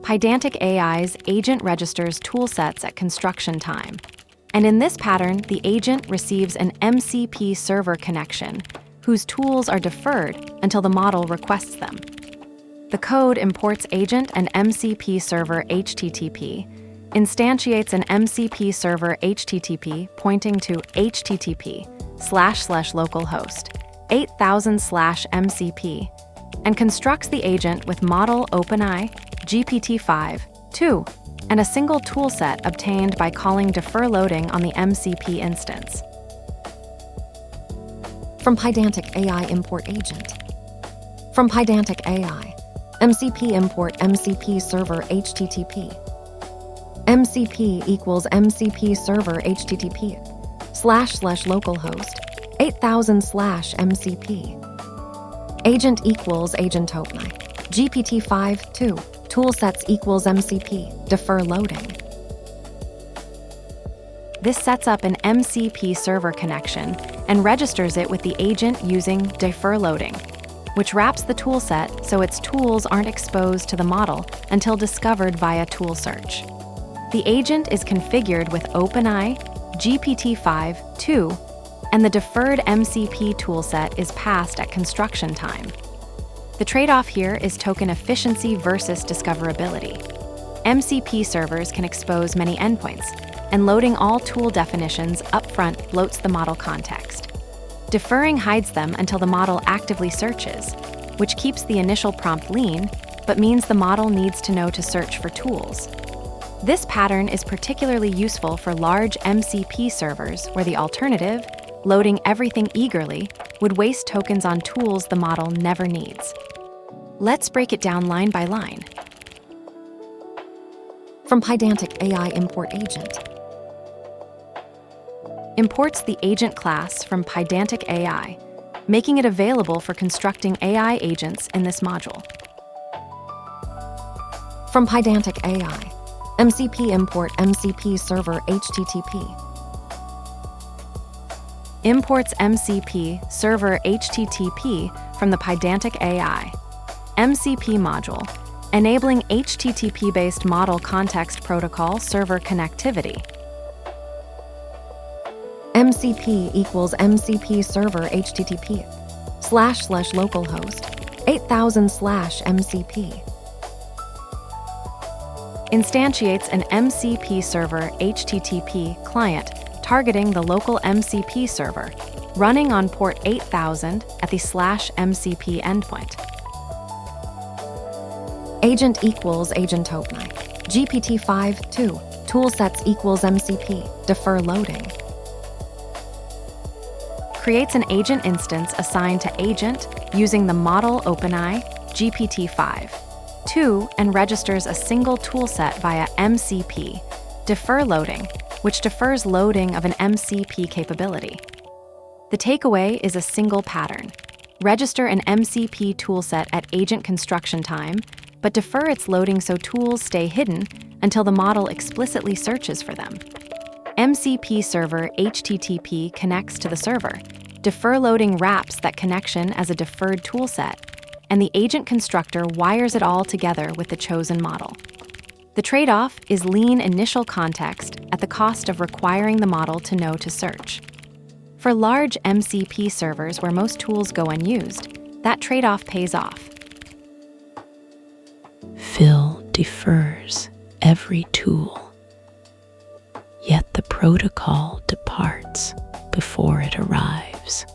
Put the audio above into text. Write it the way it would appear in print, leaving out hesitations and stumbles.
Pydantic AI's agent registers toolsets at construction time. And in this pattern, the agent receives an MCP server connection, whose tools are deferred until the model requests them. The code imports agent and MCP server HTTP, instantiates an MCP server HTTP pointing to http://localhost 8000/MCP, and constructs the agent with model OpenAI GPT-5-2 and a single toolset obtained by calling defer loading on the MCP instance. From Pydantic AI import agent. From Pydantic AI, MCP import MCP server HTTP. MCP equals MCP server HTTP //localhost 8000/MCP. Agent equals agent OpenAI GPT-5-2. Toolsets equals MCP, defer loading. This sets up an MCP server connection and registers it with the agent using defer loading, which wraps the toolset so its tools aren't exposed to the model until discovered via tool search. The agent is configured with OpenAI GPT-5-2, and the deferred MCP toolset is passed at construction time. The trade-off here is token efficiency versus discoverability. MCP servers can expose many endpoints, and loading all tool definitions upfront bloats the model context. Deferring hides them until the model actively searches, which keeps the initial prompt lean, but means the model needs to know to search for tools. This pattern is particularly useful for large MCP servers where the alternative, loading everything eagerly, would waste tokens on tools the model never needs. Let's break it down line by line. From Pydantic AI import agent. Imports the agent class from Pydantic AI, making it available for constructing AI agents in this module. From Pydantic AI, MCP import MCP server HTTP. Imports MCP server HTTP from the Pydantic AI MCP module, enabling HTTP-based model context protocol server connectivity. MCP equals MCP server HTTP //localhost 8000/MCP. Instantiates an MCP server HTTP client targeting the local MCP server, running on port 8000 at the /MCP endpoint. Agent equals agent OpenAI GPT-5-2. Toolsets equals MCP, defer loading. Creates an agent instance assigned to agent using the model OpenAI GPT-5-2 and registers a single toolset via MCP, defer loading, which defers loading of an MCP capability. The takeaway is a single pattern. Register an MCP toolset at agent construction time, but defer its loading so tools stay hidden until the model explicitly searches for them. MCP server HTTP connects to the server. Defer loading wraps that connection as a deferred toolset, and the agent constructor wires it all together with the chosen model. The trade-off is lean initial context at the cost of requiring the model to know to search. For large MCP servers where most tools go unused, that trade-off pays off. Phil defers every tool, yet the protocol departs before it arrives.